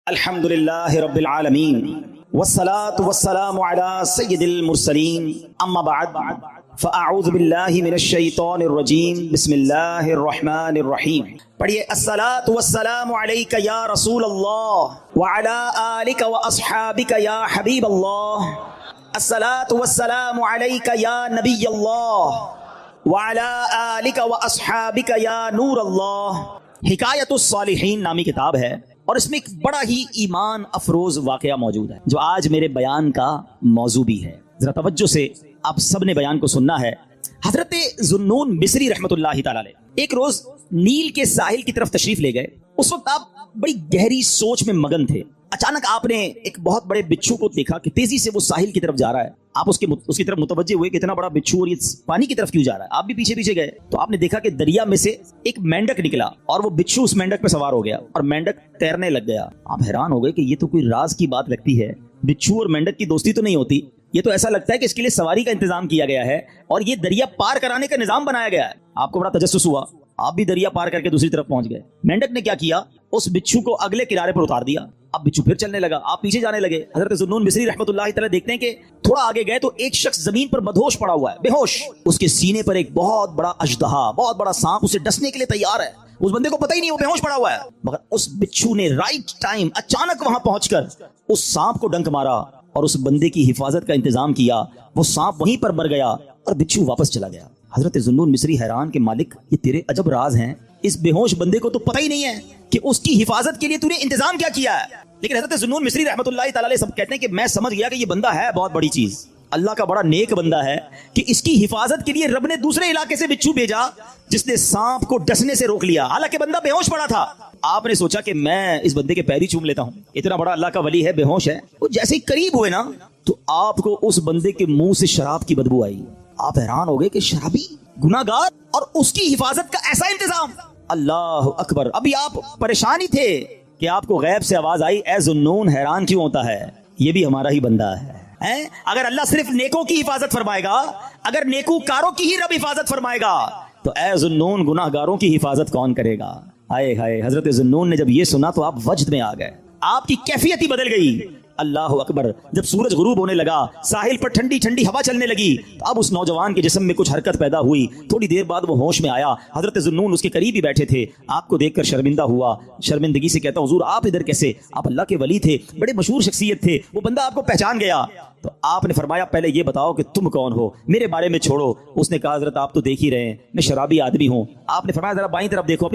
الحمدللہ رب العالمین والصلاة والسلام علی سید المرسلین اما بعد فاعوذ باللہ من الشیطان الرجیم بسم اللہ الرحمن الرحیم. پڑھیے الصلاة والسلام علیک یا رسول اللہ وعلی آلک واصحابک یا حبیب اللہ. الصلاة والسلام علیک یا نبی اللہ وعلی آلک واصحابک یا نور اللہ. حکایت الصالحین نامی کتاب ہے اور اس میں ایک بڑا ہی ایمان افروز واقعہ موجود ہے جو آج میرے بیان کا موضوع بھی ہے. ذرا توجہ سے آپ سب نے بیان کو سننا ہے. حضرت ذوالنون مصری رحمۃ اللہ تعالی علیہ ایک روز نیل کے ساحل کی طرف تشریف لے گئے. اس وقت آپ بڑی گہری سوچ میں مگن تھے. اچانک آپ نے ایک بہت بڑے بچھو کو دیکھا کہ تیزی سے وہ ساحل کی طرف جا رہا ہے. آپ اس کی طرف متوجہ ہوئے کہ اتنا بڑا بچھو اور یہ پانی کی طرف کیوں جا رہا ہے. آپ بھی پیچھے پیچھے گئے تو آپ نے دیکھا کہ دریا میں سے ایک مینڈک نکلا اور وہ بچھو اس مینڈک پہ سوار ہو گیا اور مینڈک تیرنے لگ گیا. آپ حیران ہو گئے کہ یہ تو کوئی راز کی بات لگتی ہے. بچھو اور مینڈک کی دوستی تو نہیں ہوتی. یہ تو ایسا لگتا ہے کہ اس کے لیے سواری کا انتظام کیا گیا ہے اور یہ دریا پار کرانے کا نظام بنایا گیا ہے. آپ کو بڑا تجسس ہوا. آپ بھی دریا پار کر کے دوسری طرف پہنچ گئے. مینڈک نے کیا کیا, اس بچھو کو اگلے کنارے پر اتار دیا. اب بچھو پھر چلنے لگا. آپ پیچھے جانے لگے. حضرت ذوالنون مصری رحمۃ اللہ تعالی دیکھتے ہیں کہ تھوڑا آگے گئے تو ایک شخص زمین پر مدہوش پڑا ہوا ہے, بے ہوش. اس کے سینے پر ایک بہت بڑا اژدہا, بہت بڑا سانپ اسے ڈسنے کے لیے تیار ہے. اس بندے کو پتہ ہی نہیں وہ بے ہوش پڑا ہوا ہے, مگر اس بچھو نے رائٹ ٹائم اچانک وہاں پہنچ کر اس سانپ کو ڈنک مارا اور اس بندے کی حفاظت کا انتظام کیا. وہ سانپ وہیں پر مر گیا اور بچھو واپس چلا گیا. حضرت ذوالنون مصری حیران کہ مالک یہ تیرے عجب راز ہیں. اس بے ہوش بندے کو تو پتہ ہی نہیں ہے کہ اس کی حفاظت کے لیے تو نے انتظام کیا کیا ہے. لیکن حضرت ذوالنون مصری رحمۃ اللہ تعالی علیہ سب کہتے ہیں کہ میں سمجھ گیا کہ یہ بندہ ہے بہت بڑی چیز, اللہ کا بڑا نیک بندہ ہے کہ اس کی حفاظت کے لیے رب نے دوسرے علاقے سے بچھو بھیجا جس نے سانپ کو ڈسنے سے روک لیا, حالانکہ بندہ بے ہوش پڑا تھا. آپ نے سوچا کہ میں اس بندے کے پیری چوم لیتا ہوں, اتنا بڑا اللہ کا ولی ہے, بے ہوش ہے. وہ جیسے ہی قریب ہوئے نا تو آپ کو اس بندے کے منہ سے شراب کی بدبو آئی. آپ حیران ہو گئے کہ شرابی, گناہگار, اور اس کی حفاظت کا ایسا انتظام. اللہ اکبر. ابھی آپ پریشان ہی تھے کہ آپ کو غیب سے آواز آئی, اے ذوالنون حیران کیوں ہوتا ہے, یہ بھی ہمارا ہی بندہ ہے. اگر اللہ صرف نیکوں کی حفاظت فرمائے گا, اگر نیکو کاروں کی ہی رب حفاظت فرمائے گا, تو اے ذوالنون گناہگاروں کی حفاظت کون کرے گا. ہائے ہائے. حضرت ذوالنون نے جب یہ سنا تو آپ وجد میں آ گئے, آپ کی کیفیت ہی بدل گئی. اللہ اکبر. جب سورج غروب ہونے لگا, ساحل پر ٹھنڈی ٹھنڈی ہوا چلنے لگی, تو اب اس نوجوان کے جسم میں کچھ حرکت پیدا ہوئی. تھوڑی دیر بعد وہ ہوش میں آیا. حضرت ذوالنون اس کے قریب ہی بیٹھے تھے. آپ کو دیکھ کر شرمندہ ہوا. شرمندگی سے کہتا, حضور آپ ادھر کیسے؟ آپ اللہ کے ولی تھے, بڑے مشہور شخصیت تھے. وہ بندہ آپ کو پہچان گیا. تو آپ نے فرمایا پہلے یہ بتاؤ کہ تم کون ہو, میرے بارے میں چھوڑو. اس نے کہا حضرت آپ تو دیکھ ہی رہے ہیں میں شرابی آدمی ہوں. آپ نے فرمایا ذرا بائیں طرف دیکھو,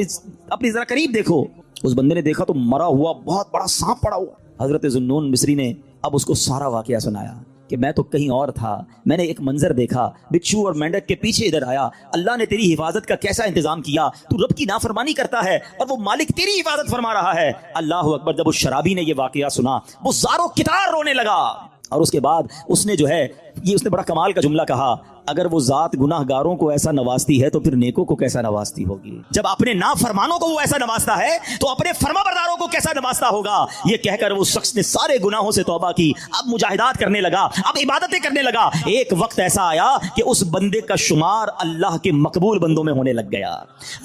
اپنی ذرا قریب دیکھو. اس بندے نے دیکھا تو مرا ہوا بہت بڑا سانپ پڑا ہوا. حضرت ذوالنون مصری نے اب اس کو سارا واقعہ سنایا کہ میں تو کہیں اور تھا, میں نے ایک منظر دیکھا, بچھو اور مینڈک کے پیچھے ادھر آیا. اللہ نے تیری حفاظت کا کیسا انتظام کیا, تو رب کی نافرمانی کرتا ہے اور وہ مالک تیری حفاظت فرما رہا ہے. اللہ اکبر. جب اس شرابی نے یہ واقعہ سنا وہ زاروں کتار رونے لگا. اور اس کے بعد اس نے جو ہے یہ اس نے بڑا کمال کا جملہ کہا, اگر وہ ذات گناہ گاروں کو ایسا نوازتی ہے تو پھر نیکوں کو کیسا نوازتی ہوگی. جب اپنے نافرمانوں کو وہ ایسا نوازتا ہے تو اپنے فرما برداروں کو کیسا نوازتا ہوگا. یہ کہہ کر وہ شخص نے سارے گناہوں سے توبہ کی, اب مجاہدات کرنے لگا, اب عبادتیں کرنے لگا. ایک وقت ایسا آیا کہ اس بندے کا شمار اللہ کے مقبول بندوں میں ہونے لگ گیا,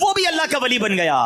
وہ بھی اللہ کا ولی بن گیا.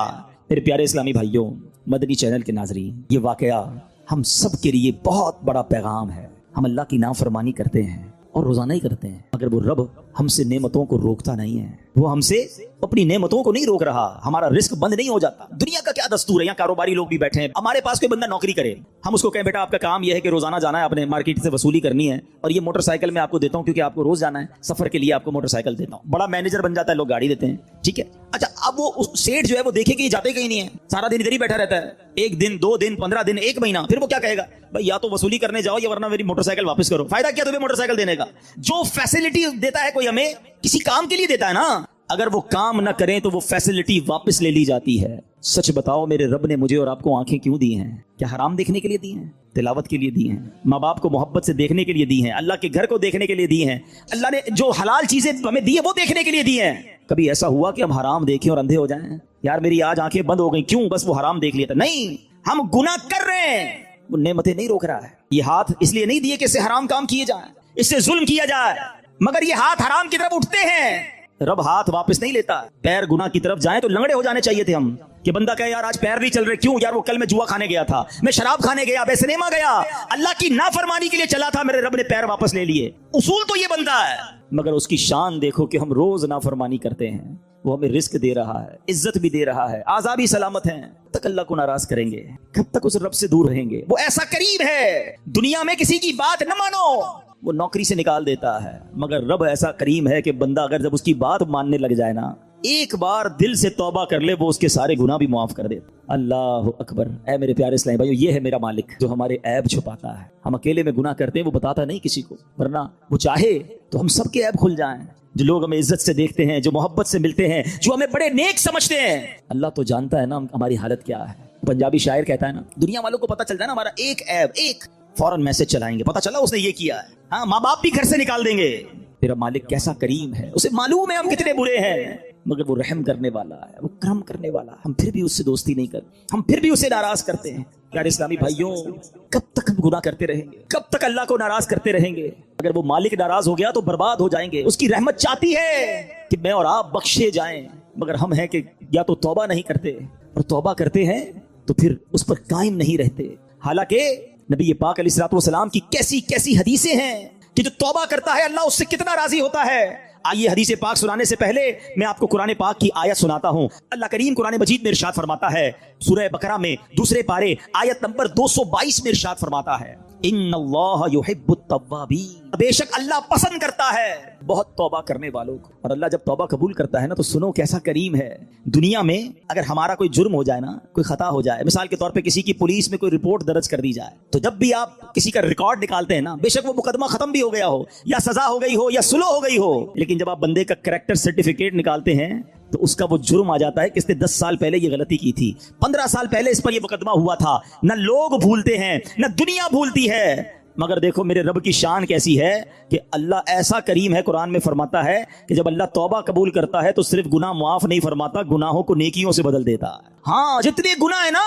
میرے پیارے اسلامی بھائیوں, مدنی چینل کے ناظرین, یہ واقعہ ہم سب کے لیے بہت بڑا پیغام ہے. ہم اللہ کی نافرمانی کرتے ہیں اور روزانہ ہی کرتے ہیں, مگر وہ رب ہم سے نعمتوں کو روکتا نہیں ہے. وہ ہم سے اپنی نعمتوں کو نہیں روک رہا, ہمارا رزق بند نہیں ہو جاتا. دنیا کا کیا دستور ہے, یہاں کاروباری لوگ بھی بیٹھے ہیں, ہمارے پاس کوئی بندہ نوکری کرے, ہم اس کو کہیں بیٹا آپ کا کام یہ ہے کہ روزانہ جانا ہے, اپنے مارکیٹ سے وصولی کرنی ہے, اور یہ موٹر سائیکل میں آپ کو دیتا ہوں کیونکہ آپ کو روز جانا ہے, سفر کے لیے آپ کو موٹر سائیکل دیتا ہوں. بڑا مینیجر بن جاتا ہے, لوگ گاڑی دیتے ہیں, ٹھیک ہے. اچھا اب وہ سیٹ جو ہے وہ دیکھے کہ جاتے کہیں نہیں ہے, سارا دن ادھر ہی بیٹھا رہتا ہے, 1 دن 2 دن 15 دن 1 مہینہ, پھر وہ کیا کہے گا, بھائی یا تو وصولی کرنے جاؤ یا ورنہ میری موٹر سائیکل واپس کرو. فائدہ کیا تمہیں موٹر سائیکل دینے کا؟ جو فیسلٹی دیتا ہے کوئی ہمیں کسی کام کے لیے دیتا ہے نا, اگر وہ کام نہ کریں تو وہ فیسلٹی واپس لے لی جاتی ہے. سچ بتاؤ میرے رب نے مجھے اور آپ کو آنکھیں کیوں دی ہیں؟ کیا حرام دیکھنے کے لیے دی ہیں؟ تلاوت کے لیے دی ہیں. ماں باپ کو محبت سے دیکھنے کے لیے دی ہیں. اللہ کے گھر کو دیکھنے کے لیے دی ہیں. اللہ نے جو حلال چیزیں ہمیں دی ہیں وہ دیکھنے کے لیے دی ہیں. کبھی ایسا ہوا کہ ہم حرام دیکھیں اور اندھے ہو جائیں, یار میری آج آنکھیں بند ہو گئی, کیوں؟ بس وہ حرام دیکھ لیا تھا. نہیں, ہم گناہ کر رہے ہیں, وہ نعمتیں نہیں روک رہا ہے. یہ ہاتھ اس لیے نہیں دیے کہ اس سے حرام کام کیے جائیں, اس سے ظلم کیا جائے, مگر یہ ہاتھ حرام کی طرف اٹھتے ہیں. رب ہاتھ واپس نہیں لیتا. پیر گناہ کی طرف جائیں تو لنگڑے ہو جانے چاہیے تھے ہم, کہ بندہ کہے یار آج پیر نہیں چل رہے، کیوں یار؟ وہ کل میں جوا کھانے گیا تھا، میں شراب کھانے گیا، بے سنیما گیا، اللہ کی نافرمانی کے لیے چلا تھا، میرے رب نے پیر واپس لے لیے۔ اصول تو یہ بنتا ہے، مگر اس کی شان دیکھو کہ ہم روز نافرمانی کرتے ہیں، وہ ہمیں رزق دے رہا ہے، عزت بھی دے رہا ہے، آزاد بھی سلامت ہیں، تک اللہ کو ناراض کریں گے؟ کب تک اس رب سے دور رہیں گے؟ وہ ایسا کریم ہے، دنیا میں کسی کی بات نہ مانو، وہ نوکری سے نکال دیتا ہے، مگر رب ایسا کریم ہے کہ بندہ اگر جب اس کی بات ماننے لگ جائے نا، ایک بار دل سے توبہ کر لے، وہ اس کے سارے گناہ بھی معاف کر دیتا۔ اللہ اکبر۔ اے میرے پیارے اسلامی بھائیو، یہ ہے میرا مالک جو ہمارے عیب چھپاتا ہے۔ ہم اکیلے میں گناہ کرتے ہیں، وہ بتاتا نہیں کسی کو، ورنہ وہ چاہے تو ہم سب کے عیب کھل جائیں۔ جو لوگ ہمیں عزت سے دیکھتے ہیں، جو محبت سے ملتے ہیں، جو ہمیں بڑے نیک سمجھتے ہیں، اللہ تو جانتا ہے نا ہماری حالت کیا ہے۔ پنجابی شاعر کہتا ہے نا، دنیا والوں کو پتہ چل جائے نا ہمارا ایک عیب، ایک فوراً میسج چلائیں گے، پتہ چلا اس نے یہ کیا ہے، ہاں ماں باپ بھی گھر سے نکال دیں گے۔ میرا مالک کیسا کریم ہے، اسے معلوم ہے ہم کتنے برے ہیں، مگر وہ رحم کرنے والا ہے، وہ کرم کرنے والا ہے۔ ہم پھر بھی اس سے دوستی نہیں کرتے، ہم پھر بھی اسے ناراض کرتے ہیں۔ پیارے اسلامی بھائیوں، کب تک ہم گناہ کرتے رہیں گے؟ کب تک اللہ کو ناراض کرتے رہیں گے؟ اگر وہ مالک ناراض ہو گیا تو برباد ہو جائیں گے۔ اس کی رحمت چاہتی ہے کہ میں اور آپ بخشے جائیں، مگر ہم ہیں کہ یا تو توبہ نہیں کرتے، اور توبہ کرتے ہیں تو پھر اس پر قائم نہیں رہتے۔ حالانکہ نبی پاک علیہ الصلوۃ والسلام کی کیسی کیسی حدیثیں ہیں کہ جو توبہ کرتا ہے اللہ اس سے کتنا راضی ہوتا ہے۔ آئیے حدیث پاک سنانے سے پہلے میں آپ کو قرآن پاک کی آیت سناتا ہوں۔ اللہ کریم قرآن مجید میں ارشاد فرماتا ہے، سورہ بقرہ میں دوسرے پارے آیت نمبر 222 میں ارشاد فرماتا ہے، ان اللہ یحب التوابین، بے شک اللہ پسند کرتا ہے بہت توبہ کرنے والوں کو۔ اور اللہ جب توبہ قبول کرتا ہے نا تو سنو کیسا کریم ہے۔ دنیا میں اگر ہمارا کوئی جرم ہو جائے نا، کوئی خطا ہو جائے، مثال کے طور پہ کسی کی پولیس میں کوئی رپورٹ درج کر دی جائے، تو جب بھی آپ کسی کا ریکارڈ نکالتے ہیں نا، بے شک وہ مقدمہ ختم بھی ہو گیا ہو، یا سزا ہو گئی ہو، یا سلو ہو گئی ہو، لیکن جب آپ بندے کا کریکٹر سرٹیفکیٹ نکالتے ہیں تو اس کا وہ جرم آ جاتا ہے کہ اس نے 10 سال پہلے یہ غلطی کی تھی، 15 سال پہلے اس پر یہ مقدمہ ہوا تھا۔ نہ لوگ بھولتے ہیں، نہ دنیا بھولتی ہے، مگر دیکھو میرے رب کی شان کیسی ہے کہ اللہ ایسا کریم ہے، قرآن میں فرماتا ہے کہ جب اللہ توبہ قبول کرتا ہے تو صرف گناہ معاف نہیں فرماتا، گناہوں کو نیکیوں سے بدل دیتا ہے۔ ہاں، جتنے گناہ ہیں نا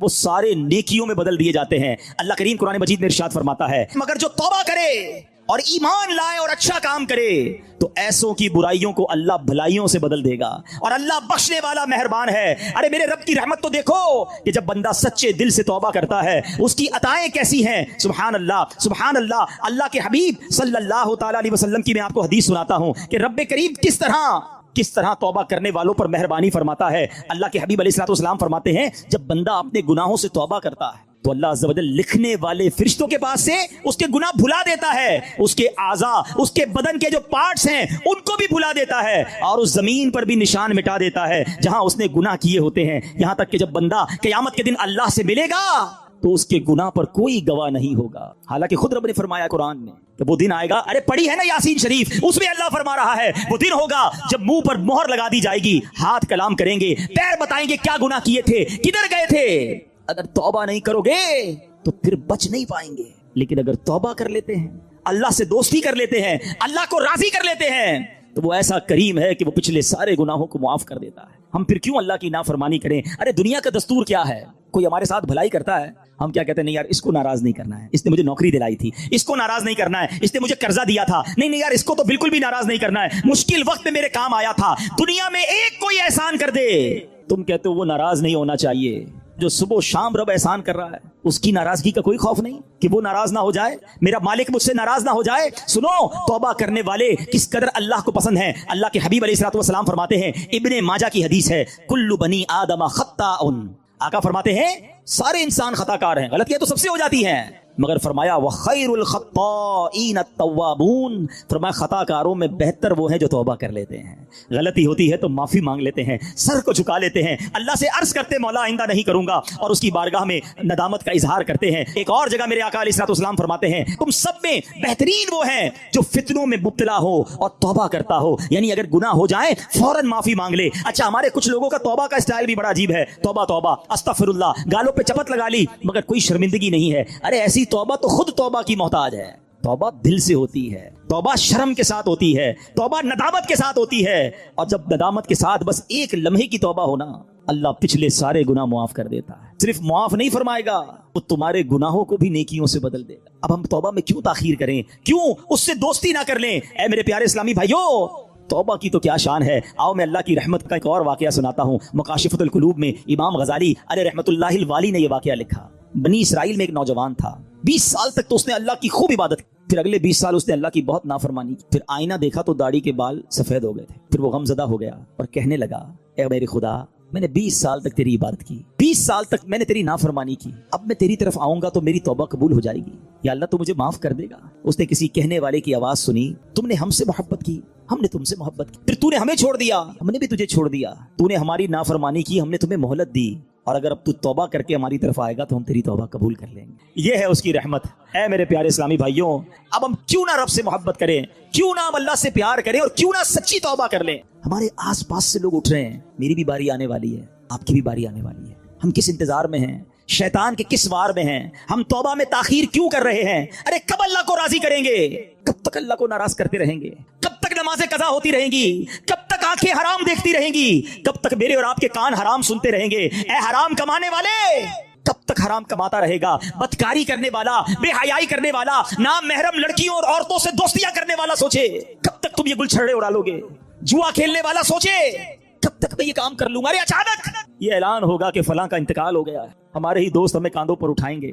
وہ سارے نیکیوں میں بدل دیے جاتے ہیں۔ اللہ کریم قرآن مجید میں ارشاد فرماتا ہے، مگر جو توبہ کرے اور ایمان لائے اور اچھا کام کرے تو ایسوں کی برائیوں کو اللہ بھلائیوں سے بدل دے گا، اور اللہ بخشنے والا مہربان ہے۔ ارے میرے رب کی رحمت تو دیکھو کہ جب بندہ سچے دل سے توبہ کرتا ہے اس کی عطائیں کیسی ہیں، سبحان اللہ سبحان اللہ۔ اللہ کے حبیب صلی اللہ تعالی علیہ وسلم کی میں آپ کو حدیث سناتا ہوں کہ رب کریم کس طرح توبہ کرنے والوں پر مہربانی فرماتا ہے۔ اللہ کے حبیب علیہ الصلوۃ والسلام فرماتے ہیں، جب بندہ اپنے گناہوں سے توبہ کرتا ہے تو اللہ عز و جل لکھنے والے فرشتوں کے پاس سے اس کے گناہ بھلا دیتا ہے، اس کے اعضاء، اس کے بدن کے جو پارٹس ہیں ان کو بھی بھلا دیتا ہے، اور اس زمین پر بھی نشان مٹا دیتا ہے جہاں اس نے گناہ کیے ہوتے ہیں، یہاں تک کہ جب بندہ قیامت کے دن اللہ سے ملے گا تو اس کے گناہ پر کوئی گواہ نہیں ہوگا۔ حالانکہ خود رب نے فرمایا قرآن میں کہ وہ دن آئے گا، ارے پڑھی ہے نا یاسین شریف، اس میں اللہ فرما رہا ہے وہ دن ہوگا جب منہ پر مہر لگا دی جائے گی، ہاتھ کلام کریں گے، پیر بتائیں گے کیا گناہ کیے تھے، کدھر گئے تھے۔ اگر توبہ نہیں کرو گے تو پھر بچ نہیں پائیں گے، لیکن اگر توبہ کر لیتے ہیں، اللہ سے دوستی کر لیتے ہیں، اللہ کو راضی کر لیتے ہیں، تو وہ ایسا کریم ہے کہ وہ پچھلے سارے گناہوں کو معاف کر دیتا ہے۔ ہم پھر کیوں اللہ کی نافرمانی کریں؟ ارے دنیا کا دستور کیا ہے، کوئی ہمارے ساتھ بھلائی کرتا ہے، ہم کیا کہتے ہیں، نہیں یار اس کو ناراض نہیں کرنا ہے، اس نے مجھے نوکری دلائی تھی، اس کو ناراض نہیں کرنا ہے، اس نے مجھے قرضہ دیا تھا، نہیں یار اس کو تو بالکل بھی ناراض نہیں کرنا ہے، مشکل وقت میں میرے کام آیا تھا، دنیا میں ایک کوئی احسان کر دے، تم کہتے ہو وہ ناراض نہیں ہونا چاہیے۔ جو صبح و شام رب احسان کر رہا ہے اس کی ناراضگی کا کوئی خوف نہیں کہ وہ ناراض نہ ہو جائے، میرا مالک مجھ سے ناراض نہ ہو جائے۔ سنو توبہ کرنے والے کس قدر اللہ کو پسند ہیں۔ اللہ کے حبیب علیہ الصلوۃ والسلام فرماتے ہیں، ابن ماجہ کی حدیث ہے، کل بنی آدم خطاء، آقا فرماتے ہیں سارے انسان خطا کار ہیں، غلطیاں تو سب سے ہو جاتی ہیں، مگر فرمایا وخیر الخطائین التوابون، فرمایا خطا کاروں میں بہتر وہ ہیں جو توبہ کر لیتے ہیں، غلطی ہوتی ہے تو معافی مانگ لیتے ہیں، سر کو جھکا لیتے ہیں، اللہ سے عرض کرتے مولا آئندہ نہیں کروں گا، اور اس کی بارگاہ میں ندامت کا اظہار کرتے ہیں۔ ایک اور جگہ میرے آقا علیہ الصلوۃ والسلام فرماتے ہیں، تم سب میں بہترین وہ ہیں جو فتنوں میں مبتلا ہو اور توبہ کرتا ہو، یعنی اگر گناہ ہو جائے فوراً معافی مانگ لے۔ اچھا ہمارے کچھ لوگوں کا توبہ کا اسٹائل بھی بڑا عجیب ہے، توبہ توبہ استغفر اللہ، گالوں پہ چپت لگا لی مگر کوئی شرمندگی نہیں ہے۔ ارے ایسی توبہ تو خود توبہ کی محتاج ہے، توبہ دل سے ہوتی ہے، توبہ شرم کے ساتھ ہوتی ہے، توبہ ندامت کے ساتھ ہوتی ہے، اور جب ندامت کے ساتھ بس ایک لمحے کی توبہ ہونا، اللہ پچھلے سارے گناہ معاف کر دیتا ہے۔ صرف معاف نہیں فرمائے گا، وہ تمہارے گناہوں کو بھی نیکیوں سے بدل دے گا۔ اب ہم توبہ میں کیوں تاخیر کریں، کیوں اس سے دوستی نہ کر لیں؟ اے میرے پیارے اسلامی بھائیوں، توبہ کی تو کیا شان ہے. آؤ میں اللہ کی رحمت کا ایک اور واقعہ سناتا ہوں. مکاشفۃ القلوب میں امام غزالی علیہ رحمۃ اللہ الوالی نے یہ واقعہ لکھا. بنی اسرائیل میں ایک نوجوان تھا. 20 سال تک تو اس نے اللہ کی خوب عبادت کی. پھر اگلے 20 سال اس نے اللہ کی بہت نافرمانی کی. پھر آئینہ دیکھا تو داڑھی کے بال سفید ہو گئے تھے. پھر وہ غمزدہ ہو گیا اور کہنے لگا اے میرے خدا, میں نے 20 سال تک تیری عبادت کی, 20 سال تک میں نے تیری نافرمانی کی, اب میں تیری طرف آؤں گا تو میری توبہ قبول ہو جائے گی, یا اللہ تو مجھے معاف کر دے گا. اس نے کسی کہنے والے کی آواز سنی, تم نے ہم سے محبت کی, ہم نے تم سے محبت کی, پھر تو نے ہمیں چھوڑ دیا, ہم نے بھی تجھے چھوڑ دیا, تو نے ہماری نافرمانی کی, ہم نے تمہیں مہلت دی, اور اگر اب تو توبہ کر کے ہماری طرف آئے گا تو ہم تیری توبہ قبول کر لیں گے. یہ ہے اس کی رحمت. اے میرے پیارے اسلامی بھائیوں, اب ہم کیوں نہ رب سے محبت کریں, کیوں نہ ہم اللہ سے پیار کریں, اور کیوں نہ سچی توبہ کر لیں. ہمارے آس پاس سے لوگ اٹھ رہے ہیں, میری بھی باری آنے والی ہے, آپ کی بھی باری آنے والی ہے. ہم کس انتظار میں ہیں, شیطان کے کس وار میں ہیں, ہم توبہ میں تاخیر کیوں کر رہے ہیں؟ ارے کب اللہ کو راضی کریں گے؟ کب تک اللہ کو ناراض کرتے رہیں گے؟ کب تک نمازیں قضا ہوتی رہیں گی؟ کب تک آنکھیں حرام دیکھتی رہیں گی؟ کب تک میرے اور آپ کے کان حرام سنتے رہیں گے؟ اے حرام کمانے والے, کب تک حرام کماتا رہے گا؟ بدکاری کرنے والا, بے حیائی کرنے والا, نام محرم لڑکیوں اور عورتوں سے دوستیاں کرنے والا سوچے کب تک تم یہ گل چھڑے اڑا لو گے؟ جوا کھیلنے والا سوچے کب تک میں یہ کام کر لوں گا؟ ارے اچانک یہ اعلان ہوگا کہ فلاں کا انتقال ہو گیا ہے, ہمارے ہی دوست ہمیں کاندھوں پر اٹھائیں گے,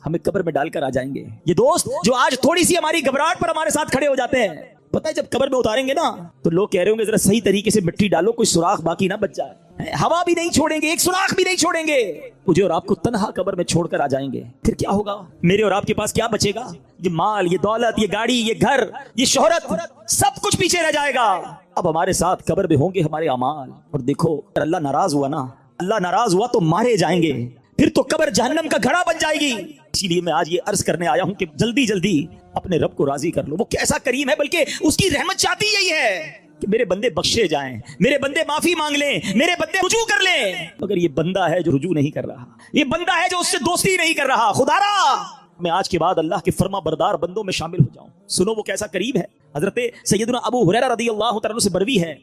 ہمیں قبر میں ڈال کر آ جائیں گے. یہ دوست جو آج تھوڑی سی ہماری گھبراہٹ پر ہمارے ساتھ کھڑے ہو جاتے ہیں, پتہ ہے جب قبر میں اتاریں گے نا تو لوگ کہہ رہے ہوں گے ذرا صحیح طریقے سے مٹی ڈالو, کوئی سوراخ باقی نہ بچ جائے. ہوا بھی نہیں چھوڑیں گے, ایک سوراخ بھی نہیں چھوڑیں گے, مجھے اور آپ کو تنہا قبر میں چھوڑ کر آ جائیں گے. پھر کیا ہوگا؟ میرے اور آپ کے پاس کیا بچے گا؟ یہ مال, یہ دولت, یہ گاڑی, یہ گھر, یہ شہرت, سب کچھ پیچھے رہ جائے گا. اب ہمارے ساتھ قبر میں ہوں گے ہمارے اعمال. اور دیکھو اگر اللہ ناراض ہوا نا, اللہ ناراض ہوا تو مارے جائیں گے, پھر تو قبر جہنم کا گھڑا بن جائے گی. اسی لیے میں آج یہ عرض کرنے آیا ہوں کہ جلدی جلدی اپنے رب کو راضی کر لو. وہ کیسا کریم ہے, بلکہ اس کی رحمت چاہتی یہی ہے کہ میرے بندے بخشے جائیں, میرے بندے معافی مانگ لیں, میرے بندے رجوع کر لیں. مگر یہ بندہ ہے جو رجوع نہیں کر رہا, یہ بندہ ہے جو اس سے دوستی نہیں کر رہا. خدا را میں آج کے بعد اللہ کے فرما بردار بندوں میں شامل ہو جاؤں. سنو وہ کیسا قریب ہے. حضرت سیدنا ابو ہریرہ رضی اللہ تعالیٰ عنہ سے بروی ہے,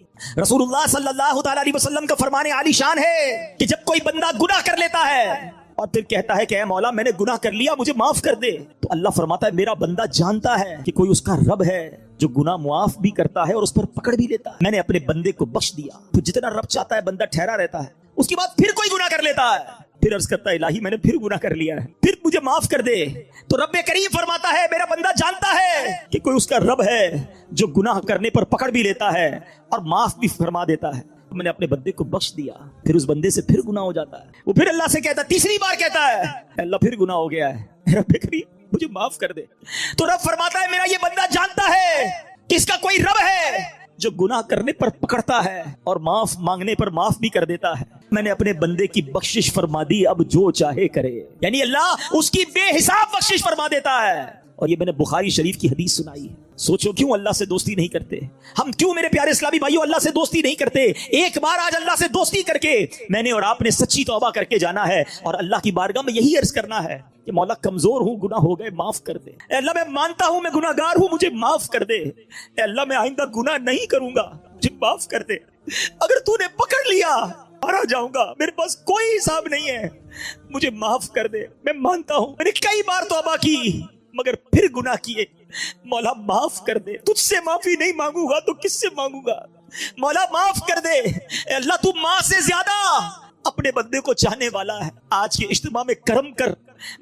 رسول اللہ صلی اللہ تعالیٰ علیہ وسلم کا فرمان عالی شان ہے کہ جب کوئی بندہ گناہ کر لیتا ہے اور پھر کہتا ہے کہ اے مولا میں نے گناہ کر لیا, مجھے معاف کر دے, تو اللہ فرماتا ہے میرا بندہ جانتا ہے کہ کوئی اس کا رب ہے جو گناہ معاف بھی کرتا ہے اور اس پر پکڑ بھی لیتا ہے. میں نے اپنے بندے کو بخش دیا. تو جتنا رب چاہتا ہے بندہ ٹھہرا رہتا ہے. اس کے بعد پھر کوئی گناہ کر لیتا ہے, پھر عرض کرتا ہے الہی میں نے پھر گناہ کر لیا ہے, پھر مجھے معاف کر دے. تو رب کریم فرماتا ہے میرا بندہ جانتا ہے کہ کوئی اس کا رب ہے جو گناہ کرنے پر پکڑ بھی لیتا ہے اور معاف بھی فرما دیتا ہے. میں نے اپنے بندے کو بخش دیا. پھر اس بندے سے پھر گناہ ہو جاتا ہے, وہ پھر اللہ سے کہتا ہے, تیسری بار کہتا ہے اللہ پھر گناہ ہو گیا ہے, رب کریم مجھے معاف کر دے. تو رب فرماتا ہے میرا یہ بندہ جانتا ہے کہ اس کا کوئی رب ہے جو گناہ کرنے پر پکڑتا ہے اور معاف مانگنے پر معاف بھی کر دیتا ہے. میں نے اپنے بندے کی بخشش فرما دی, اب جو چاہے کرے. یعنی اللہ اس کی بے حساب بخشش فرما دیتا ہے. اور یہ میں نے بخاری شریف کی حدیث سنائی ہے. سوچو کیوں اللہ سے دوستی نہیں کرتے ہم, کیوں میرے پیارے اسلامی بھائیوں اللہ سے دوستی نہیں کرتے. ایک بار آج اللہ سے دوستی کر کے میں نے اور آپ نے سچی توبہ کر کے جانا ہے اور اللہ کی بارگاہ میں یہی عرض کرنا ہے کہ مولا کمزور ہوں, گناہ ہو گئے, معاف کر دے. اے اللہ میں مانتا ہوں میں گناہگار ہوں, مجھے معاف کر دے. اے اللہ میں آئندہ گناہ نہیں کروں گا, مجھے معاف کر دے. اگر تو نے پکڑ لیا مارا جاؤں گا, میرے پاس کوئی حساب نہیں ہے, مجھے معاف کر دے. میں مانتا ہوں میں نے کئی بار توبہ کی مگر پھر گناہ کیے, مولا معاف کر دے. تجھ سے معافی نہیں مانگوں گا تو کس سے مانگوں گا؟ مولا معاف کر دے. اے اللہ تو ماں سے زیادہ اپنے بندے کو چاہنے والا ہے. آج کے اجتماع میں کرم کر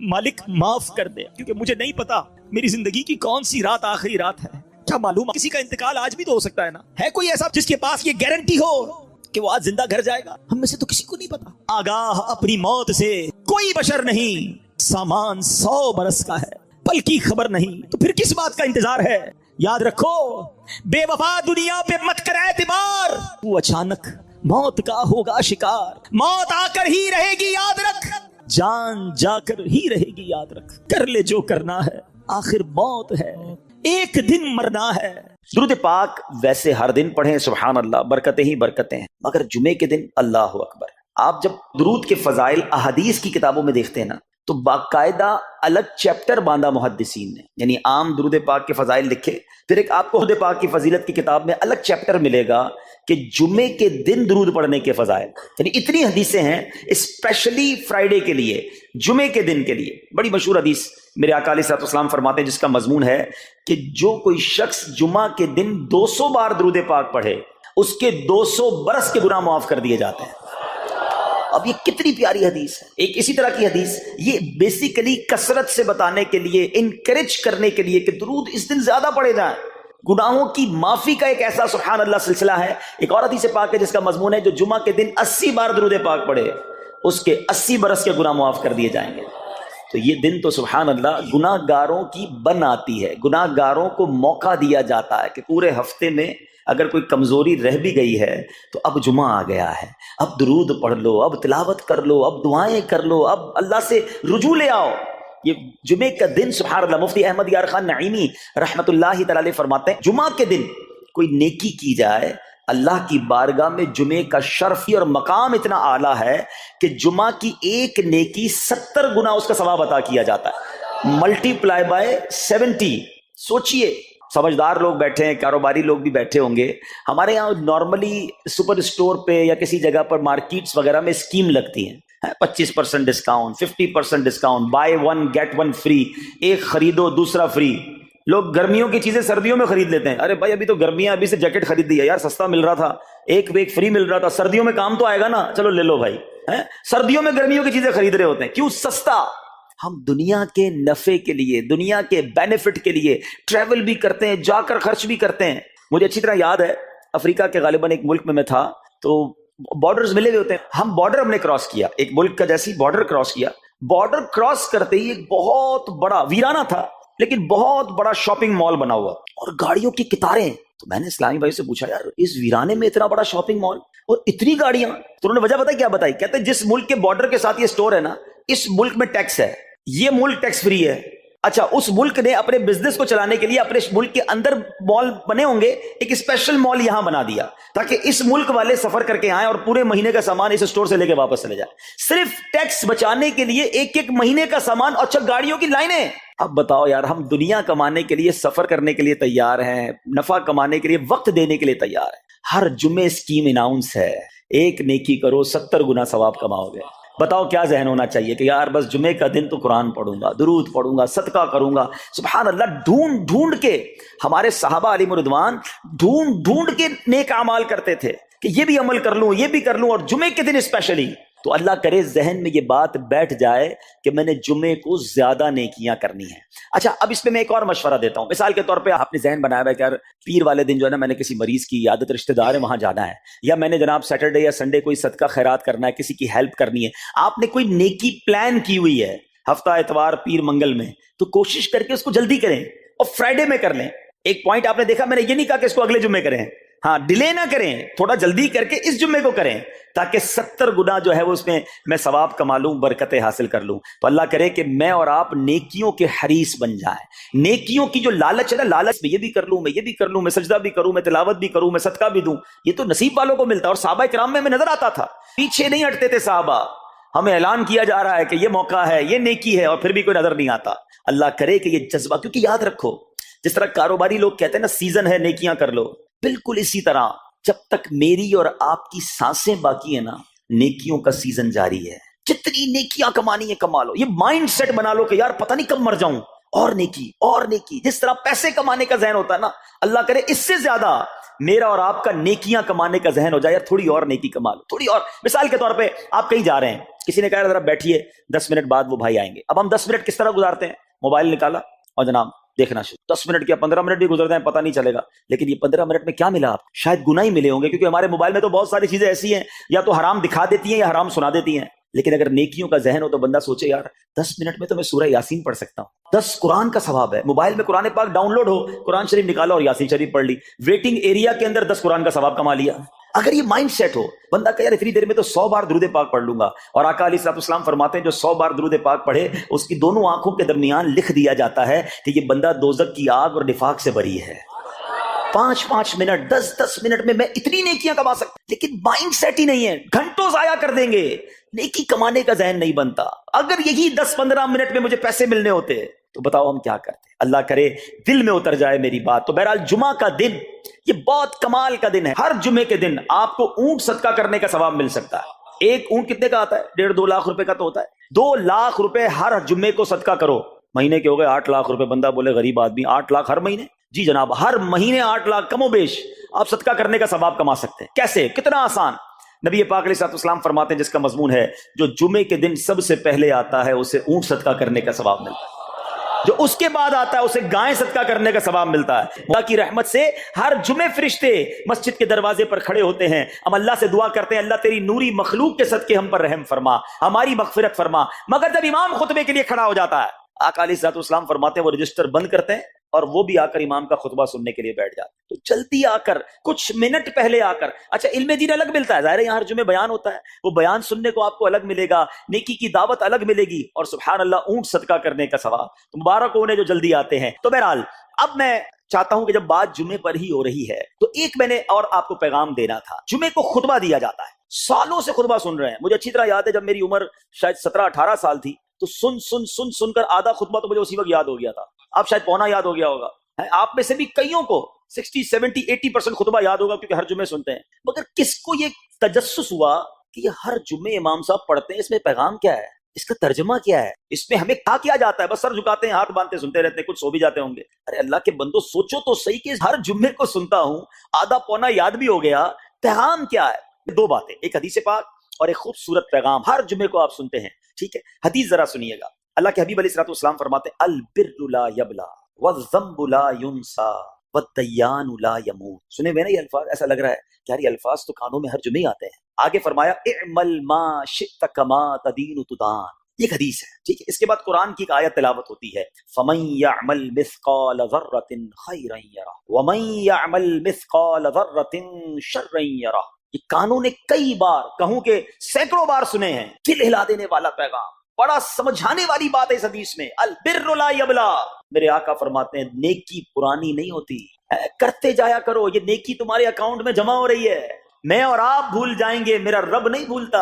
مالک, معاف کر دے, کیونکہ مجھے نہیں پتا میری زندگی کی کون سی رات آخری رات ہے. کیا معلوم کسی کا انتقال آج بھی تو ہو سکتا ہے نا. ہے کوئی ایسا جس کے پاس یہ گارنٹی ہو کہ وہ آج زندہ گھر جائے گا؟ ہم میں سے تو کسی کو نہیں پتا. آگاہ اپنی موت سے کوئی بشر نہیں, سامان 100 برس کا ہے, پل کی خبر نہیں, تو پھر کس بات کا انتظار ہے؟ یاد رکھو بے وفا دنیا پہ مت کر اعتبار, وہ اچانک موت کا ہوگا شکار. موت آ کر ہی رہے گی یاد رکھ, جان جا کر ہی رہے گی یاد رکھ. کر لے جو کرنا ہے, آخر موت ہے, ایک دن مرنا ہے. درود پاک ویسے ہر دن پڑھیں, سبحان اللہ, برکتیں ہی برکتیں ہیں, مگر جمعے کے دن اللہ اکبر. آپ جب درود کے فضائل احادیث کی کتابوں میں دیکھتے ہیں نا تو باقاعدہ الگ چیپٹر باندھا محدثین نے، یعنی عام درود پاک کے فضائل لکھے، پھر ایک آپ کو درود پاک کی فضیلت کی کتاب میں الگ چیپٹر ملے گا کہ جمعے کے دن درود پڑھنے کے فضائل، یعنی اتنی حدیثیں ہیں اسپیشلی فرائیڈے کے لیے، جمعے کے دن کے لیے۔ بڑی مشہور حدیث میرے آقا علیہ الصلوۃ والسلام فرماتے ہیں جس کا مضمون ہے کہ جو کوئی شخص جمعہ کے دن 200 بار درود پاک پڑھے اس کے 200 برس کے گناہ معاف کر دیے جاتے ہیں۔ اب یہ کتنی پیاری حدیث ہے۔ ایک اسی طرح کی حدیث یہ بیسیکلی کثرت سے بتانے کے لیے، انکریج کرنے کے لیے کہ درود اس دن زیادہ پڑھے جائیں، گناہوں کی معافی کا ایک ایسا سبحان اللہ سلسلہ ہے۔ ایک اور حدیث پاک ہے جس کا مضمون ہے جو جمعہ کے دن 80 بار درود پاک پڑھے اس کے 80 برس کے گناہ معاف کر دیے جائیں گے۔ تو یہ دن تو سبحان اللہ گناہ گاروں کی بن آتی ہے، گناہ گاروں کو موقع دیا جاتا ہے کہ پورے ہفتے میں اگر کوئی کمزوری رہ بھی گئی ہے تو اب جمعہ آ گیا ہے، اب درود پڑھ لو، اب تلاوت کر لو، اب دعائیں کر لو، اب اللہ سے رجوع لے آؤ۔ یہ جمعے کا دن سبحان اللہ مفتی احمد یار خان نعیمی رحمت اللہ تعالی علیہ فرماتے ہیں جمعہ کے دن کوئی نیکی کی جائے اللہ کی بارگاہ میں جمعے کا شرف اور مقام اتنا اعلیٰ ہے کہ جمعہ کی ایک نیکی 70 گنا اس کا ثواب عطا کیا جاتا ہے، ملٹی پلائی بائی 70۔ سوچئے، سمجھدار لوگ بیٹھے ہیں، کاروباری لوگ بھی بیٹھے ہوں گے۔ ہمارے یہاں نارملی سپر اسٹور پہ یا کسی جگہ پر مارکیٹس وغیرہ میں اسکیم لگتی ہیں، 25% discount, 50% discount, buy 1 get 1 free, ایک خریدو دوسرا فری۔ لوگ گرمیوں کی چیزیں سردیوں میں خرید لیتے ہیں، ارے بھائی ابھی تو گرمیاں، ابھی سے جیکٹ خرید دی ہے یار، سستا مل رہا تھا، ایک فری مل رہا تھا، سردیوں میں کام تو آئے گا نا، چلو لے لو بھائی۔ سردیوں میں گرمیوں کی چیزیں خرید رہے ہوتے ہیں، کیوں؟ سستا۔ ہم دنیا کے نفع کے لیے، دنیا کے بینیفٹ کے لیے ٹریول بھی کرتے ہیں، جا کر خرچ بھی کرتے ہیں۔ مجھے اچھی طرح یاد ہے افریقہ کے غالباً ایک ملک میں تھا، تو بارڈرز ملے ہوئے ہوتے ہیں، ہم بارڈر ہم نے کراس کیا، ایک ملک کا جیسی بارڈر کراس کیا، بارڈر کراس کرتے ہی ایک بہت بڑا ویرانہ تھا لیکن بہت بڑا شاپنگ مال بنا ہوا اور گاڑیوں کی قطاریں۔ تو میں نے اسلامی بھائی سے پوچھا یار اس ویرانے میں اتنا بڑا شاپنگ مال اور اتنی گاڑیاں؟ تو انہوں نے وجہ بتائی، کیا بتائی؟ کہتے ہیں جس ملک کے بارڈر کے ساتھ یہ سٹور ہے نا، اس ملک میں ٹیکس ہے، یہ ملک ٹیکس فری ہے۔ اچھا، اس ملک نے اپنے بزنس کو چلانے کے لیے اپنے ملک کے اندر مال بنے ہوں گے، ایک اسپیشل مال یہاں بنا دیا تاکہ اس ملک والے سفر کر کے آئیں اور پورے مہینے کا سامان اس اسٹور سے لے کے واپس چلے جائیں، صرف ٹیکس بچانے کے لیے ایک مہینے کا سامان۔ اچھا، گاڑیوں کی لائنیں۔ اب بتاؤ یار، ہم دنیا کمانے کے لیے، سفر کرنے کے لیے تیار ہیں، نفع کمانے کے لیے وقت دینے کے لیے تیار ہیں۔ ہر جمعے اسکیم اناؤنس ہے، ایک نیکی کرو 70 گنا ثواب کماؤ گے۔ بتاؤ کیا ذہن ہونا چاہیے کہ یار بس جمعے کا دن تو قرآن پڑھوں گا، درود پڑھوں گا، صدقہ کروں گا۔ سبحان اللہ، ڈھونڈ ڈھونڈ کے ہمارے صحابہ علیہم رضوان ڈھونڈ ڈھونڈ کے نیک اعمال کرتے تھے کہ یہ بھی عمل کر لوں، یہ بھی کر لوں، اور جمعے کے دن اسپیشلی۔ تو اللہ کرے ذہن میں یہ بات بیٹھ جائے کہ میں نے جمعے کو زیادہ نیکیاں کرنی ہیں۔ اچھا، اب اس پہ میں ایک اور مشورہ دیتا ہوں۔ مثال کے طور پہ آپ نے ذہن بنایا ہے کہ یار پیر والے دن جو ہے نا میں نے کسی مریض کی عیادت، رشتہ دار ہے وہاں جانا ہے، یا میں نے جناب سیٹرڈے یا سنڈے کوئی صدقہ خیرات کرنا ہے، کسی کی ہیلپ کرنی ہے، آپ نے کوئی نیکی پلان کی ہوئی ہے ہفتہ اتوار پیر منگل میں، تو کوشش کر کے اس کو جلدی کریں اور فرائیڈے میں کر لیں۔ ایک پوائنٹ آپ نے دیکھا، میں نے یہ نہیں کہا کہ اس کو اگلے جمعے کریں، ہاں ڈیلے نہ کریں، تھوڑا جلدی کر کے اس جمعے کو کریں تاکہ 70 گنا جو ہے وہ اس میں ثواب کما لوں، برکتیں حاصل کر لوں۔ تو اللہ کرے کہ میں اور آپ نیکیوں کے حریص بن جائیں۔ نیکیوں کی جو لالچ ہے نا، لالچ میں یہ بھی کر لوں، میں یہ بھی کر لوں، میں سجدہ بھی کروں، میں تلاوت بھی کروں، میں صدقہ بھی دوں، یہ تو نصیب والوں کو ملتا ہے۔ اور صحابہ کرام میں نظر آتا تھا، پیچھے نہیں ہٹتے تھے صحابہ، ہمیں اعلان کیا جا رہا ہے کہ یہ موقع ہے، یہ نیکی ہے، اور پھر بھی کوئی نظر نہیں آتا۔ اللہ کرے کہ یہ جذبہ، کیونکہ یاد رکھو جس طرح کاروباری لوگ کہتے ہیں نا سیزن ہے نیکیاں کر لو، بالکل اسی طرح جب تک میری اور آپ کی سانسیں باقی ہیں نا، نیکیوں کا سیزن جاری ہے۔ جتنی نیکیاں کمانی ہے کما لو، یہ مائنڈ سیٹ بنا لو کہ یار پتہ نہیں کب مر جاؤں، اور نیکی اور نیکی۔ جس طرح پیسے کمانے کا ذہن ہوتا ہے نا، اللہ کرے اس سے زیادہ میرا اور آپ کا نیکیاں کمانے کا ذہن ہو جائے، یار تھوڑی اور نیکی کما لو، تھوڑی اور۔ مثال کے طور پہ آپ کہیں جا رہے ہیں، کسی نے کہا ذرا بیٹھیے 10 منٹ بعد وہ بھائی آئیں گے۔ اب ہم 10 منٹ کس طرح گزارتے ہیں؟ موبائل نکالا اور جناب دیکھنا شروع، 10 منٹ کیا 15 منٹ بھی گزر جائیں پتہ نہیں چلے گا، لیکن یہ 15 منٹ میں کیا ملا آپ؟ شاید گناہ ہی ملے ہوں گے، کیونکہ ہمارے موبائل میں تو بہت ساری چیزیں ایسی ہیں یا تو حرام دکھا دیتی ہیں یا حرام سنا دیتی ہیں۔ لیکن اگر نیکیوں کا ذہن ہو تو بندہ سوچے یار 10 منٹ میں تو میں سورہ یاسین پڑھ سکتا ہوں، 10 قرآن کا ثواب ہے، موبائل میں قرآن پاک ڈاؤن لوڈ ہو، قرآن شریف نکالا اور یاسین شریف پڑھ لی، ویٹنگ ایریا کے اندر 10 قرآن کا ثواب کما لیا۔ اگر یہ مائنڈ سیٹ ہو، بندہ کہ یار اتنی دیر میں تو 100 بار درود پاک پڑھ لوں گا، اور آقا علیہ الصلوۃ والسلام فرماتے ہیں جو 100 بار درود پاک پڑھے اس کی دونوں آنکھوں کے درمیان لکھ دیا جاتا ہے کہ یہ بندہ دوزخ کی آگ اور نفاق سے بری ہے۔ 5-5 منٹ 10-10 منٹ میں اتنی نیکیاں کما سکتا ہوں، لیکن مائنڈ سیٹ ہی نہیں ہے، گھنٹوں ضائع کر دیں گے، نیکی کمانے کا ذہن نہیں بنتا۔ اگر یہی 10-15 منٹ میں مجھے پیسے ملنے ہوتے تو بتاؤ ہم کیا کرتے؟ اللہ کرے دل میں اتر جائے میری بات۔ تو بہرحال جمعہ کا دن یہ بہت کمال کا دن ہے۔ ہر جمعے کے دن آپ کو اونٹ صدقہ کرنے کا ثواب مل سکتا ہے۔ ایک اونٹ کتنے کا آتا ہے؟ 1.5-2 لاکھ روپے کا تو ہوتا ہے۔ 2 لاکھ روپے ہر جمعے کو صدقہ کرو، مہینے کے ہو گئے 8 لاکھ روپے۔ بندہ بولے غریب آدمی 8 لاکھ ہر مہینے؟ جی جناب، ہر مہینے 8 لاکھ کم و بیش آپ صدقہ کرنے کا ثواب کما سکتے ہیں۔ کیسے؟ کتنا آسان۔ نبی پاک علیہ الصلوۃ والسلام فرماتے ہیں، جس کا مضمون ہے جو جمعے کے دن سب سے پہلے آتا ہے اسے اونٹ صدقہ کرنے کا ثواب ملتا ہے، جو اس کے بعد آتا ہے اسے گائے صدقہ کرنے کا ثواب ملتا ہے۔ اللہ کی رحمت سے ہر جمعے فرشتے مسجد کے دروازے پر کھڑے ہوتے ہیں، ہم اللہ سے دعا کرتے ہیں اللہ تیری نوری مخلوق کے صدقے ہم پر رحم فرما، ہماری مغفرت فرما۔ مگر جب امام خطبے کے لیے کھڑا ہو جاتا ہے، آقا علیہ الصلوۃ والسلام فرماتے ہیں وہ رجسٹر بند کرتے ہیں اور وہ بھی آ کر امام کا خطبہ سننے کے لیے بیٹھ جاتے ہیں۔ تو جلدی آ کر، کچھ منٹ پہلے آ کر، اچھا علم دین الگ ملتا ہے، ظاہر ہے یہاں ہر جمعے بیان ہوتا ہے، وہ بیان سننے کو آپ کو الگ ملے گا، نیکی کی دعوت الگ ملے گی، اور سبحان اللہ اونٹ صدقہ کرنے کا ثواب۔ تو مبارک ہو انہیں جو جلدی آتے ہیں۔ تو بہرحال اب میں چاہتا ہوں کہ جب بات جمعے پر ہی ہو رہی ہے تو ایک میں نے اور آپ کو پیغام دینا تھا۔ جمعے کو خطبہ دیا جاتا ہے، سالوں سے خطبہ سن رہے ہیں۔ مجھے اچھی طرح یاد ہے جب میری عمر شاید 17-18 سال تھی تو سن کر آدھا خطبہ تو مجھے اسی وقت یاد ہو گیا تھا، اب شاید پونا یاد ہو گیا ہوگا۔ آپ میں سے بھی کئیوں کو 60-70-80% خطبہ یاد ہوگا کیونکہ ہر جمعے سنتے ہیں، مگر کس کو یہ تجسس ہوا کہ یہ ہر جمعے امام صاحب پڑھتے ہیں، اس میں پیغام کیا ہے، اس کا ترجمہ کیا ہے، اس میں ہمیں کیا جاتا ہے؟ بس سر جھکاتے ہیں، ہاتھ باندھتے سنتے رہتے ہیں، کچھ سو بھی جاتے ہوں گے۔ ارے اللہ کے بندو سوچو تو صحیح کہ ہر جمعے کو سنتا ہوں، آدھا پونا یاد بھی ہو گیا، پیغام کیا ہے؟ 2 باتیں، ایک حدیث پاک اور ایک خوبصورت پیغام ہر جمعے کو آپ سنتے ہیں، ٹھیک ہے؟ حدیث ذرا سنیے گا۔ اللہ کے حبیب علیہ الصلوۃ والسلام فرماتے ہیں البر لا یبلا والذنب لا ینسا والدیان لا یموت۔ سنے ہوئے نا یہ الفاظ؟ ایسا لگ رہا ہے کہ یار یہ الفاظ تو کانوں میں ہر جمعے آتے ہیں۔ آگے فرمایا اعمل ما شئت کما تدین تدان، یہ ایک حدیث ہے، ٹھیک ہے؟ اس کے بعد قرآن کی ایک آیت تلاوت ہوتی ہے فمن یعمل مثقال ذرۃ خیرا یرہ ومن یعمل مثقال ذرۃ شرا یرہ۔ یہ کانوں نے کئی بار، کہوں کہ سینکڑوں بار سنے ہیں، دل ہلا دینے والا پیغام، بڑا سمجھانے والی بات ہے اس حدیث میں۔ البر لا یبلا، میرے آقا فرماتے ہیں نیکی پرانی نہیں ہوتی، کرتے جایا کرو، یہ نیکی تمہارے اکاؤنٹ میں جمع ہو رہی ہے۔ میں اور آپ بھول جائیں گے، میرا رب نہیں بھولتا،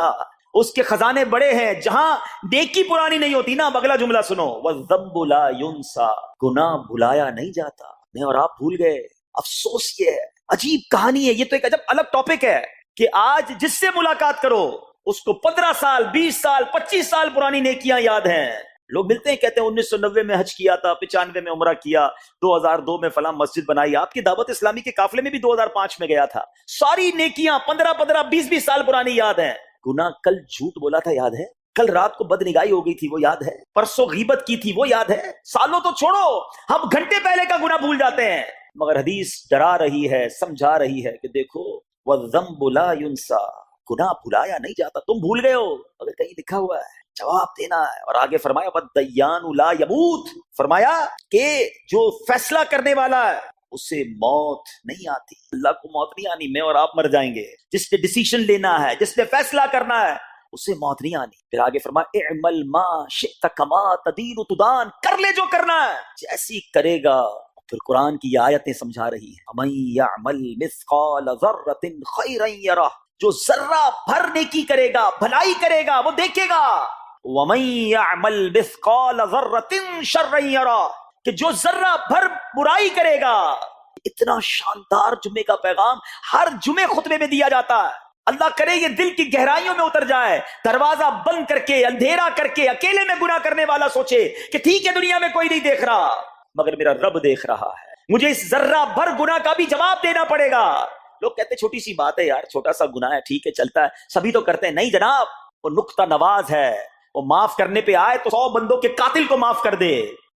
اس کے خزانے بڑے ہیں۔ جہاں نیکی پرانی نہیں ہوتی نا، اگلا جملہ سنو، وَالذَّنبُ لَا يُنسَى، گناہ بھلایا نہیں جاتا۔ میں اور آپ بھول گئے، افسوس یہ ہے، عجیب کہانی ہے۔ یہ تو ایک عجب الگ ٹاپک ہے کہ آج جس سے ملاقات کرو اس کو 15 سال 20 سال 25 سال پرانی نیکیاں یاد ہیں۔ لوگ ملتے ہیں کہتے ہیں 1990 میں حج کیا تھا، 95 میں عمرہ کیا، 2002 میں فلاں مسجد بنائی۔ آپ کی دعوت اسلامی کے قافلے میں بھی 2005 میں گیا تھا۔ ساری نیکیاں 15 20 سال پرانی یاد ہیں۔ گناہ کل جھوٹ بولا تھا یاد ہے، کل رات کو بد نگاہی ہو گئی تھی وہ یاد ہے، پرسوں غیبت کی تھی وہ یاد ہے، سالوں تو چھوڑو، ہم گھنٹے پہلے کا گناہ بھول جاتے ہیں۔ مگر حدیث ڈرا رہی ہے، سمجھا رہی ہے کہ دیکھو وَالذَّنبُ لَا يُنسَى، گناہ بھلایا نہیں جاتا، تم بھول گئے ہو مگر کہیں لکھا ہوا ہے، جواب دینا ہے۔ اور آگے فرمایا وَالدَّيَّانُ لَا يَمُوتُ، فرمایا کہ جو فیصلہ کرنے والا ہے اسے موت نہیں آتی۔ اللہ کو موت نہیں آنی، میں اور آپ مر جائیں گے۔ جس نے ڈیسیشن لینا ہے، جس نے فیصلہ کرنا ہے، اسے موت نہیں آنی۔ پھر آگے فرمایا اعمل ما شئت کما تدین تدان، کر لے جو کرنا ہے، جیسی کرے گا۔ پھر قرآن کی یہ آیتیں سمجھا رہی ہیں وَمَن يَعْمَلْ مِثْقَالَ ذَرَّةٍ خَيْرًا يَرَهُ، جو ذرہ بھر نیکی کرے گا، بھلائی کرے گا، وہ دیکھے گا۔ وَمَن يَعْمَلْ مِثْقَالَ ذَرَّةٍ شَرًّا يَرَهُ، کہ جو ذرہ بھر برائی کرے گا۔ اتنا شاندار جمعے کا پیغام ہر جمعے خطبے میں دیا جاتا ہے۔ اللہ کرے یہ دل کی گہرائیوں میں اتر جائے، دروازہ بند کر کے، اندھیرا کر کے، اکیلے میں گناہ کرنے والا سوچے کہ ٹھیک ہے دنیا میں کوئی نہیں دیکھ رہا مگر میرا رب دیکھ رہا ہے، مجھے اس ذرہ بھر گناہ کا بھی جواب دینا پڑے گا۔ لوگ کہتے ہیں چھوٹی سی بات ہے یار، چھوٹا سا گناہ ہے، ٹھیک ہے چلتا ہے، سبھی تو کرتے ہیں۔ نہیں جناب، وہ نقطہ نواز ہے، وہ معاف کرنے پہ آئے تو 100 بندوں کے قاتل کو معاف کر دے،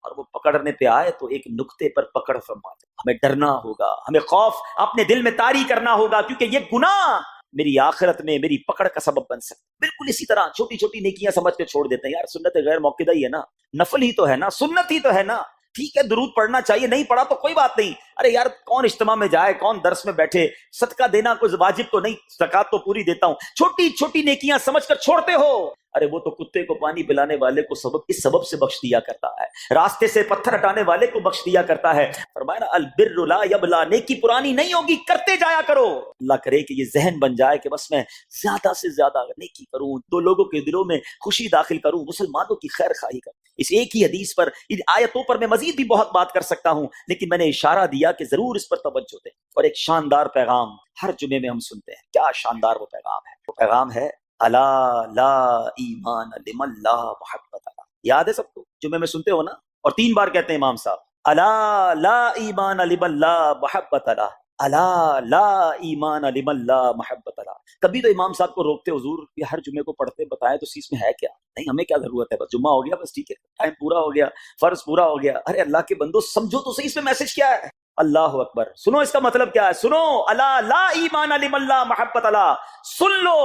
اور وہ پکڑنے پہ آئے تو ایک نقطے پر پکڑ فرما دے۔ ہمیں ڈرنا ہوگا، ہمیں خوف اپنے دل میں طاری کرنا ہوگا، کیونکہ یہ گناہ میری آخرت میں میری پکڑ کا سبب بن سکتا ہے۔ بالکل اسی طرح چھوٹی چھوٹی نیکیاں سمجھ کے چھوڑ دیتے ہیں، یار سنت غیر موقدہ ہی ہے نا، نفل ہی تو ہے نا، سنت ہی تو ہے نا، ٹھیک ہے درود پڑھنا چاہیے، نہیں پڑھا تو کوئی بات نہیں۔ ارے یار کون اجتماع میں جائے، کون درس میں بیٹھے، صدقہ دینا کوئی واجب تو نہیں، زکات تو پوری دیتا ہوں۔ چھوٹی چھوٹی نیکیاں سمجھ کر چھوڑتے ہو، ارے وہ تو کتے کو پانی پلانے والے کو اس سبب سے بخش دیا کرتا ہے، راستے سے پتھر ہٹانے والے کو بخش دیا کرتا ہے۔ فرمایا نا البر لا یبلا، نیکی پرانی نہیں ہوگی، کرتے جایا کرو۔ اللہ کرے کہ یہ ذہن بن جائے کہ بس میں زیادہ سے زیادہ نیکی کروں، دو لوگوں کے دلوں میں خوشی داخل کروں، مسلمانوں کی خیر خواہی کروں۔ اس ایک ہی حدیث پر، ان آیتوں پر میں مزید بھی بہت بات کر سکتا ہوں، لیکن میں نے اشارہ دیا کہ ضرور اس پر توجہ دیں۔ اور ایک شاندار پیغام ہر جمعے میں ہم سنتے ہیں، کیا شاندار وہ پیغام ہے؟ وہ پیغام ہے الا لا ایمان لمن لا محبت له۔ یاد ہے سب کو؟ جمعے میں سنتے ہو نا؟ اور 3 بار کہتے ہیں امام صاحب، الا لا ایمان لمن لا محبت له، الا لا ایمان لمن لا محبت له۔ کبھی تو امام صاحب کو روکتے، حضور یہ ہر جمعے کو پڑھتے بتائیں تو اس میں ہے کیا؟ نہیں، ہمیں کیا ضرورت ہے، بس جمعہ ہو گیا، بس ٹھیک ہے، ٹائم پورا ہو گیا، فرض پورا ہو گیا۔ ارے اللہ کے بندو سمجھو تو صحیح، اس میں میسج کیا ہے؟ اللہ اکبر، سنو اس کا مطلب کیا ہے، سنو، الا لا ایمان لمن لا محبت لا، سن لو،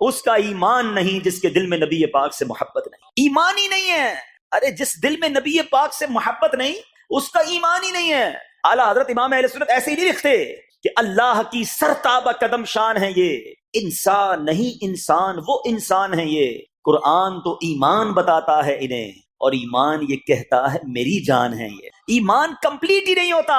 اس کا ایمان نہیں جس کے دل میں نبی پاک سے محبت نہیں، ایمان ہی نہیں ہے۔ ارے جس دل میں نبی پاک سے محبت نہیں، اس کا ایمان ہی نہیں ہے۔ اعلیٰ حضرت امام اہل سنت ایسے ہی نہیں لکھتے کہ اللہ کی سرتابہ قدم شان ہے یہ، انسان نہیں انسان، وہ انسان ہے یہ۔ قرآن تو ایمان بتاتا ہے انہیں، اور ایمان یہ کہتا ہے میری جان ہے یہ۔ ایمان کمپلیٹ ہی نہیں ہوتا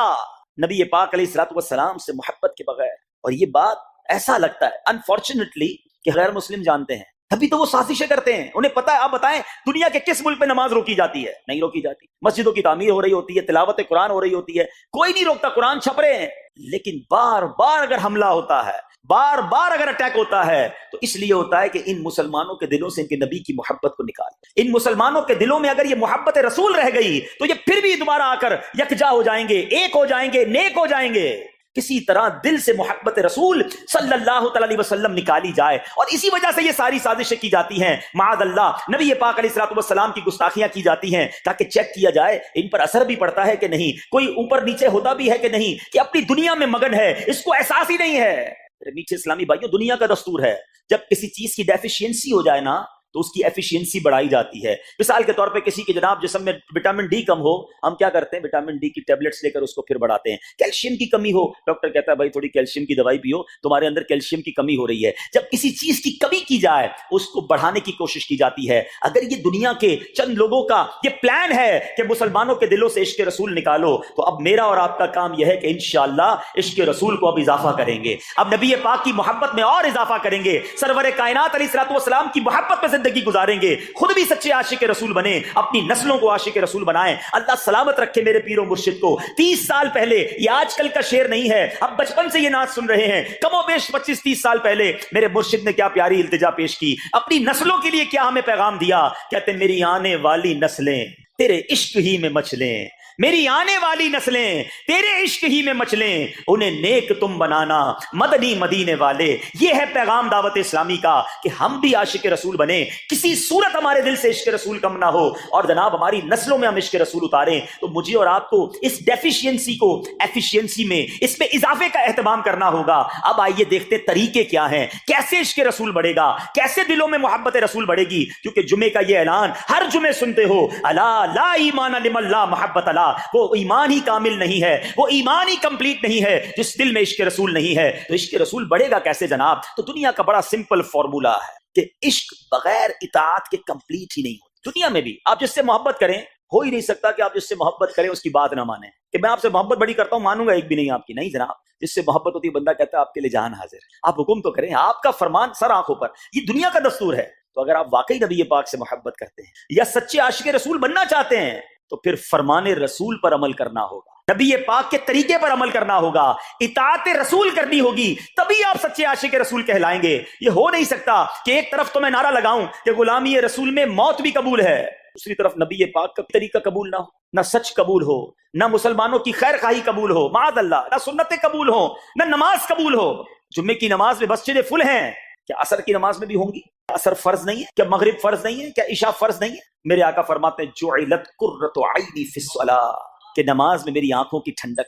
نبی پاک علیہ الصلوۃ والسلام سے محبت کے بغیر۔ اور یہ بات ایسا لگتا ہے انفارچونیٹلی کہ غیر مسلم جانتے ہیں، ابھی تو وہ سازشیں کرتے ہیں، انہیں پتا ہے۔ آپ بتائیں دنیا کے کس ملک پہ نماز روکی جاتی ہے؟ نہیں روکی جاتی۔ مسجدوں کی تعمیر ہو رہی ہوتی ہے، تلاوت قرآن ہو رہی ہوتی ہے، کوئی نہیں روکتا، قرآن چھپ رہے ہیں، لیکن بار بار اگر حملہ ہوتا ہے، بار بار اگر اٹیک ہوتا ہے، تو اس لیے ہوتا ہے کہ ان مسلمانوں کے دلوں سے ان کے نبی کی محبت کو نکال۔ ان مسلمانوں کے دلوں میں اگر یہ محبت رسول رہ گئی تو یہ پھر بھی دوبارہ آ کر یکجا ہو جائیں گے، ایک ہو جائیں گے، نیک ہو جائیں گے۔ کسی طرح دل سے محبت رسول صلی اللہ تعالی علیہ وسلم نکالی جائے، اور اسی وجہ سے یہ ساری سازشیں کی جاتی ہیں، معاذ اللہ نبی پاک علیہ الصلوۃ والسلام کی گستاخیاں کی جاتی ہیں، تاکہ چیک کیا جائے ان پر اثر بھی پڑتا ہے کہ نہیں، کوئی اوپر نیچے ہوتا بھی ہے کہ نہیں، کہ اپنی دنیا میں مگن ہے، اس کو احساس ہی نہیں ہے۔ میٹھے اسلامی بھائیوں، دنیا کا دستور ہے جب کسی چیز کی ڈیفیشینسی ہو جائے نا تو اس کی ایفیشینسی بڑھائی جاتی ہے۔ مثال کے طور پہ کسی کے جناب جسم میں وٹامن ڈی کم ہو، ہم کیا کرتے ہیں، وٹامن ڈی کی ٹیبلٹس لے کر اس کو پھر بڑھاتے ہیں۔ کیلشیم کی کمی ہو، ڈاکٹر کہتا ہے بھائی تھوڑی کیلشیم کی دوائی پیو، تمہارے اندر کیلشیم کی کمی ہو رہی ہے۔ جب کسی چیز کی کمی کی جائے اس کو بڑھانے کی کوشش کی جاتی ہے۔ اگر یہ دنیا کے چند لوگوں کا یہ پلان ہے کہ مسلمانوں کے دلوں سے عشق رسول نکالو، تو اب میرا اور آپ کا کام یہ ہے کہ انشاءاللہ عشق رسول کو اب اضافہ کریں گے، اب نبی پاک کی محبت میں اور اضافہ کریں گے، سرور کائنات علیہ الصلوۃ والسلام کی محبت میں زندگی گزاریں گے، خود بھی سچے عاشق رسول بنے، اپنی نسلوں کو عاشق رسول بنائیں۔ اللہ سلامت رکھے میرے پیر و مرشد کو۔ 30 سال پہلے، یہ آج کل کا شعر نہیں ہے، اب بچپن سے یہ نعت سن رہے ہیں، کم و بیش 25-30 سال پہلے میرے مرشد نے کیا پیاری التجا پیش کی، اپنی نسلوں کے لیے کیا ہمیں پیغام دیا۔ کہتے میری آنے والی نسلیں تیرے عشق ہی میں مچلیں، میری آنے والی نسلیں تیرے عشق ہی میں مچلیں، انہیں نیک تم بنانا مدنی مدینے والے۔ یہ ہے پیغام دعوت اسلامی کا کہ ہم بھی عاشق رسول بنیں، کسی صورت ہمارے دل سے عشق رسول کم نہ ہو، اور جناب ہماری نسلوں میں ہم عشق رسول اتاریں۔ تو مجھے اور آپ کو اس ڈیفیشینسی کو ایفیشینسی میں، اس میں اضافے کا اہتمام کرنا ہوگا۔ اب آئیے دیکھتے طریقے کیا ہیں، کیسے عشق رسول بڑھے گا، کیسے دلوں میں محبت رسول بڑھے گی۔ کیونکہ جمعے کا یہ اعلان ہر جمعے سنتے ہو، الا لا ایمان لمن لا محبت لا، وہ ایمان ہی کامل نہیں ہے، وہ ایمان ہی کمپلیٹ نہیں ہے جس دل میں عشق رسول نہیں ہے۔ تو عشق رسول بڑھے گا کیسے جناب؟ تو دنیا کا بڑا سمپل فارمولا ہے کہ عشق بغیر اطاعت کے کمپلیٹ ہی نہیں ہوتا۔ دنیا میں بھی آپ جس سے محبت کریں، ہو ہی نہیں سکتا کہ آپ جس سے محبت کریں اس کی بات نہ مانیں، کہ میں آپ سے محبت بڑی کرتا ہوں مانوں گا ایک بھی نہیں آپ کی، نہیں جناب۔ جس سے محبت ہوتی ہے بندہ کہتا ہے آپ کے لیے جان حاضر، آپ حکم تو کریں، آپ کا فرمان سر آنکھوں پر، یہ دنیا کا دستور ہے۔ تو اگر آپ واقعی نبی پاک سے محبت کرتے ہیں یا سچے عاشق رسول بننا چاہتے ہیں تو پھر فرمان رسول پر عمل کرنا ہوگا، نبی پاک کے طریقے پر عمل کرنا ہوگا، اطاعت رسول کرنی ہوگی، تبھی آپ سچے عاشق رسول کہلائیں گے۔ یہ ہو نہیں سکتا کہ ایک طرف تو میں نعرہ لگاؤں کہ غلامی رسول میں موت بھی قبول ہے، دوسری طرف نبی پاک کا طریقہ قبول نہ ہو، نہ سچ قبول ہو، نہ مسلمانوں کی خیر خواہی قبول ہو، معاذ اللہ، نہ سنتیں قبول ہو، نہ نماز قبول ہو۔ جمعے کی نماز میں مسجدیں فل ہیں، کیا عصر کی نماز میں بھی ہوں گی؟ عصر فرض نہیں ہے کیا؟ مغرب فرض نہیں ہے کیا؟ عشاء فرض نہیں ہے؟ میرے آقا فرماتے ہیں جعلت قرۃ عینی فی الصلاۃ، کہ نماز میں میری آنکھوں کی ٹھنڈک